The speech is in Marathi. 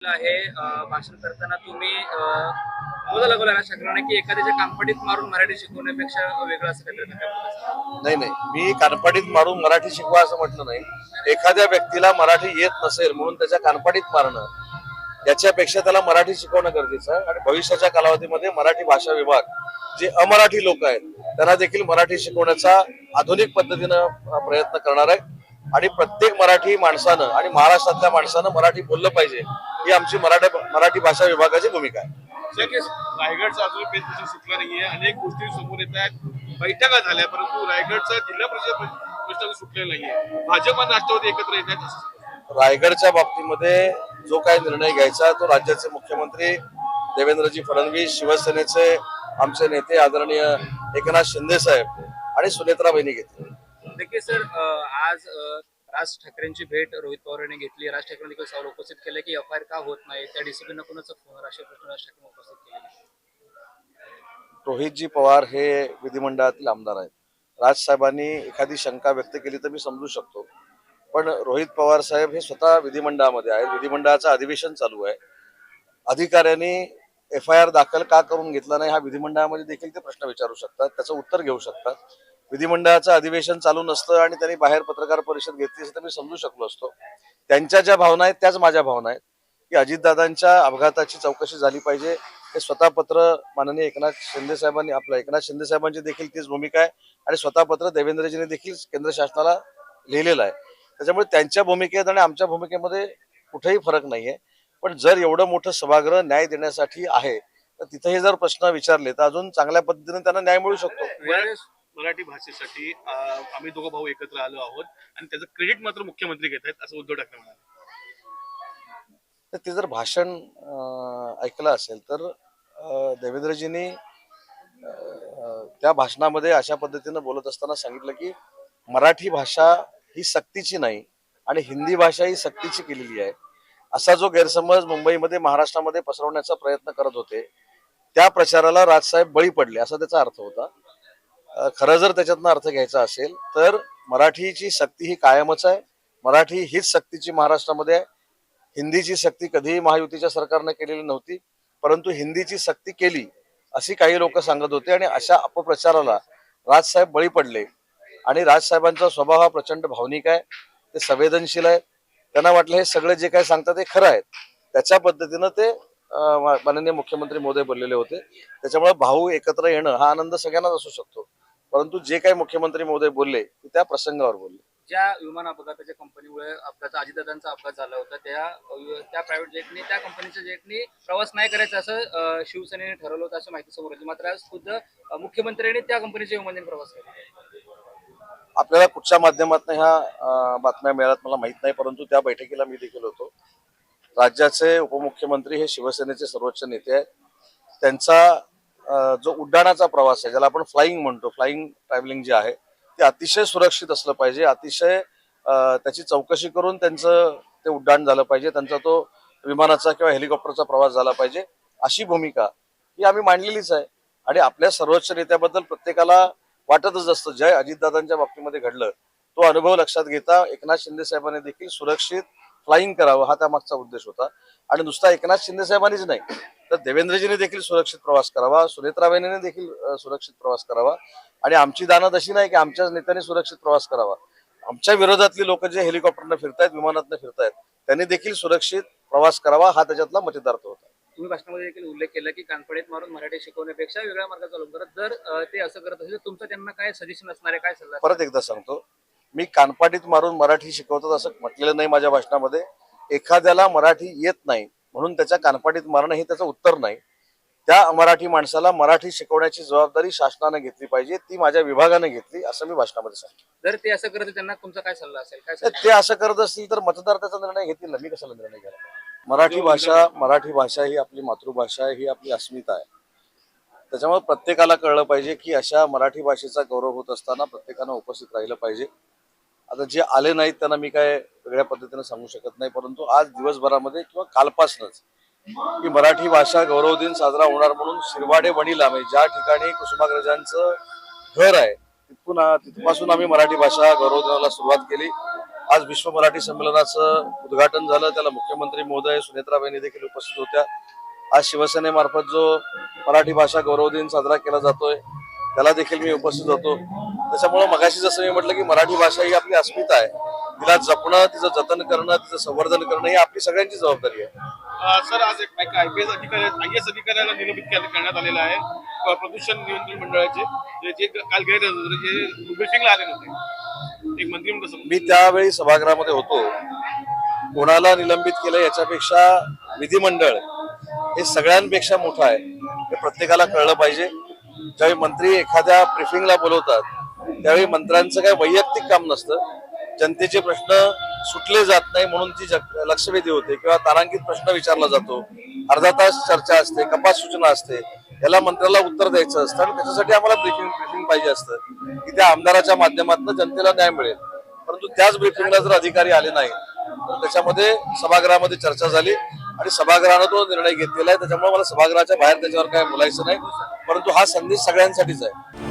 आहे भाषण करताना तुम्ही मुलं लगवला शकणार की एखाद्याच्या कानपडीत मारून मराठी शिकवण्यापेक्षा वेगळं असं काहीतरी नाही नाही, मी कानपडीत मारून मराठी शिकवा असं म्हटलं नाही. एखाद्या व्यक्तीला मराठी येत नसेल म्हणून त्याच्या कानपडीत मारणं याच्यापेक्षा त्याला मराठी शिकवणं गरजेचं आहे. आणि भविष्याच्या कालावधीमध्ये मराठी भाषा विभाग जे अमराठी लोक आहेत त्यांना देखील मराठी शिकवण्याचा आधुनिक पद्धतीनं प्रयत्न करणार आहे. आणि प्रत्येक मराठी माणसानं आणि महाराष्ट्रातल्या माणसानं मराठी बोललं पाहिजे ही आमची मराठी भाषा विभागाची भूमिका आहे. रायगडचा अजून पेच तसं सुटला नाहीये. अनेक गोष्टी समोर येत आहेत, बैठका झाल्या, परंतु रायगडचा जिल्हा परिषद प्रश्न सुटलेला नाहीये. भाजप आणि राष्ट्रवादी एकत्र येत आहेत. रायगडच्या बाबतीमध्ये जो काही निर्णय घ्यायचा तो राज्याचे मुख्यमंत्री देवेंद्रजी फडणवीस, शिवसेनेचे आमचे नेते आदरणीय एकनाथ शिंदे साहेब आणि सुनेत्राबाईंनी घेतले. नक्की सर, आज राज ठाकरेंची भेट रोहित पवार यांनी घेतली. राज ठाकरेंनी देखील सवाल उपस्थित केले की एफ आय आर का होत नाही, त्या डीसीपीनं कोणाचा फोन, असे प्रश्न राज ठाकरे उपस्थित केले. रोहितजी पवार हे विधिमंडळातील आमदार आहेत. राजसाहेबांनी एखादी शंका व्यक्त केली तर मी समजू शकतो, पण रोहित पवार साहेब हे स्वतः विधिमंडळामध्ये आहेत. विधिमंडळाचं अधिवेशन चालू आहे. अधिकाऱ्यांनी FIR दाखल का करून घेतला नाही हा विधिमंडळामध्ये देखील ते प्रश्न विचारू शकतात, त्याचं उत्तर घेऊ शकतात. विधिमंडळाचं अधिवेशन चालू नसतं आणि त्यांनी बाहेर पत्रकार परिषद घेतली असं तर मी समजू शकलो असतो. त्यांच्या ज्या भावना आहेत त्याच माझ्या भावना आहेत की अजितदादांच्या अपघाताची चौकशी झाली पाहिजे. हे स्वतः पत्र माननीय एकनाथ शिंदे साहेबांची देखील तीच भूमिका आहे आणि स्वतः पत्र देवेंद्रजींनी देखील केंद्र शासनाला लिहिलेलं आहे. त्याच्यामुळे त्यांच्या भूमिकेत आणि आमच्या भूमिकेमध्ये कुठेही फरक नाहीये. पण जर एवढं मोठं सभागृह न्याय देण्यासाठी आहे तर तिथेही जर प्रश्न विचारले तर अजून चांगल्या पद्धतीने त्यांना न्याय मिळू शकतो. मराठी भाषेसाठी आम्ही दोघं भाऊ एकत्र आलो आहोत आणि त्याचं क्रेडिट मात्र मुख्यमंत्री घेत आहेत असं उद्धव ठाकरे म्हणाले. तर ते जर भाषण ऐकलं असेल तर देवेंद्रजींनी त्या भाषणामध्ये अशा पद्धतीनं बोलत असताना सांगितलं की मराठी भाषा ही सक्तीची नाही आणि हिंदी भाषा ही सक्तीची केलेली आहे. असा जो गैरसमज मुंबईमध्ये महाराष्ट्रामध्ये पसरवण्याचा प्रयत्न करत होते त्या प्रचाराला राजसाहेब बळी पडले असा त्याचा अर्थ होता. खरं जर त्याच्यातनं अर्थ घ्यायचा असेल तर मराठीची सक्ती ही कायमच आहे. मराठी हीच सक्तीची महाराष्ट्रामध्ये आहे. हिंदीची सक्ती कधीही महायुतीच्या सरकारने केलेली नव्हती, परंतु हिंदीची सक्ती केली अशी काही लोक सांगत होते आणि अशा अपप्रचाराला राजसाहेब बळी पडले. आणि राजसाहेबांचा स्वभाव हा प्रचंड भावनिक आहे, ते संवेदनशील आहे. त्यांना वाटलं हे सगळे जे काही सांगतात ते खरं आहे. त्याच्या पद्धतीनं ते माननीय मुख्यमंत्री महोदय बोललेले होते. त्याच्यामुळे भाऊ एकत्र येणं हा आनंद सगळ्यांनाच असू शकतो, परंतु जे काही मुख्यमंत्री महोदय बोलले ते त्या प्रसंगावर बोलले. ज्या विमान अपघाताच्या कंपनीमुळे अजितदादांचा अपघात झाला होता त्या प्रायव्हेट जेटने, त्या कंपनीच्या जेटने प्रवास नाही करायचा असं शिवसेनेने ठरवलं होतं अशी माहिती समोर आली. मात्र आज खुद्द मुख्यमंत्र्यांनी त्या कंपनीच्या विमानाने प्रवास केला. आपल्याला कुठच्या माध्यमातून ह्या बातम्या मिळाल्यात मला माहित नाही, परंतु त्या बैठकीला मी देखील होतो. राज्याचे उपमुख्यमंत्री हे शिवसेनेचे सर्वोच्च नेते आहेत. त्यांचा जो उड्डाणाचा प्रवास आहे ज्याला आपण फ्लाइंग म्हणतो, फ्लाइंग ट्रॅव्हलिंग जे आहे ते अतिशय सुरक्षित असलं पाहिजे. अतिशय त्याची चौकशी करून त्यांचं ते उड्डाण झालं पाहिजे, त्यांचा तो विमानाचा किंवा हेलिकॉप्टरचा प्रवास झाला पाहिजे अशी भूमिका ही आम्ही मांडलेलीच आहे. आणि आपल्या सर्वोच्च नेत्याबद्दल प्रत्येकाला वाटतच असतं. जय अजितदादांच्या बाबतीमध्ये घडलं तो अनुभव लक्षात घेता एकनाथ शिंदे साहेबांनी देखील सुरक्षित फ्लाइंग करावं हा त्यामागचा उद्देश होता. आणि नुसता एकनाथ शिंदे साहेबांनीच नाही तर देवेंद्रजींनी देखील सुरक्षित प्रवास करावा, सुनेत्राबाईंनी देखील सुरक्षित प्रवास करावा. आणि आमची दानत अशी नाही की आमच्याच नेत्यांनी सुरक्षित प्रवास करावा. आमच्या विरोधातली लोक जे हेलिकॉप्टरनं फिरतायत, विमानातनं फिरतायत, त्यांनी देखील सुरक्षित प्रवास करावा हा त्याच्यातला मतितार्थ होता. तुम्ही भाषणामध्ये देखील उल्लेख केला की कानपडीत मारून मराठी शिकवण्यापेक्षा वेगळ्या मार्गाचा अवलंब करत. जर ते असं करत असेल तुमचं त्यांना काय सजेशन असणार आहे, काय सल्ला? परत एकदा सांगतो, मी कानपाटीत मारून मराठी शिकवतो असं म्हटलेलं नाही माझ्या भाषणामध्ये. एखाद्याला मराठी येत नाही म्हणून त्याच्या कानपाटीत मारणं हे त्याचं उत्तर नाही. त्या मराठी माणसाला मराठी शिकवण्याची जबाबदारी शासनाने घेतली पाहिजे, ती माझ्या विभागाने घेतली असं मी भाषणामध्ये सांगितलं. जर ते असं करत त्यांना तुमचा काय सल्ला असेल? काय ते असं करत असतील तर मतदार त्याचा निर्णय घेतील ना, मी कशाला निर्णय घ्यायला? मराठी भाषा ही आपली मातृभाषा आहे, ही आपली अस्मिता आहे. त्याच्यामुळे प्रत्येकाला कळलं पाहिजे की अशा मराठी भाषेचा गौरव होत असताना प्रत्येकानं उपस्थित राहिलं पाहिजे. आता जे आले नाहीत त्यांना मी काय वेगळ्या पद्धतीने सांगू शकत नाही, परंतु आज दिवसभरामध्ये किंवा कालपासूनच की मराठी भाषा गौरव दिन साजरा होणार म्हणून शिरवाडे वणीला म्हणजे ज्या ठिकाणी कुसुमाग्रजांचं घर आहे तिथपासून आम्ही मराठी भाषा गौरव दिनाला सुरुवात केली. आज विश्व मराठी संमेलनाचं उद्घाटन झालं. त्याला मुख्यमंत्री महोदय सुनेत्राबाईंनी देखील उपस्थित होत्या. आज शिवसेनेमार्फत जो मराठी भाषा गौरव दिन साजरा केला जातोय त्याला देखील मी उपस्थित होतो. त्याच्यामुळे मगाशी जसं मी म्हटलं की मराठी भाषा ही आपली अस्मिता आहे. तिला जपणं, तिचं जतन करणं, तिचं संवर्धन करणं ही आपली सगळ्यांची जबाबदारी आहे. सर, आज एक IAS अधिकाऱ्याला निलंबित करण्यात आलेलं आहे प्रदूषण नियंत्रण मंडळाचे, जे काल गैरहजर जे ब्रिफिंगला आले नव्हते. एक मंत्री म्हणून मी त्यावेळी सभागृहामध्ये होतो. कोणाला निलंबित केलं याच्यापेक्षा विधिमंडळ हे सगळ्यांपेक्षा मोठं आहे, हे प्रत्येकाला कळलं पाहिजे. ज्यावेळी मंत्री एखाद्या ब्रिफिंगला बोलवतात त्यावेळी मंत्र्यांचं काही वैयक्तिक काम नसतं. जनतेचे प्रश्न सुटले जात नाही म्हणून ती लक्षवेधी होते किंवा तारांकित प्रश्न विचारला जातो. अर्धा तास चर्चा असते, कपात सूचना असते, याला मंत्र्याला उत्तर द्यायचं असतं आणि त्याच्यासाठी आम्हाला ब्रीफिंग पाहिजे असतं की त्या आमदाराच्या माध्यमातून जनतेला न्याय मिळेल. परंतु त्याच ब्रीफिंगला जर अधिकारी आले नाही तर त्याच्यामध्ये सभागृहामध्ये चर्चा झाली आणि सभागृहानं तो निर्णय घेतलेला आहे. त्याच्यामुळे मला सभागृहाच्या बाहेर त्याच्यावर काय बोलायचं नाही, परंतु हा संदेश सगळ्यांसाठीच आहे.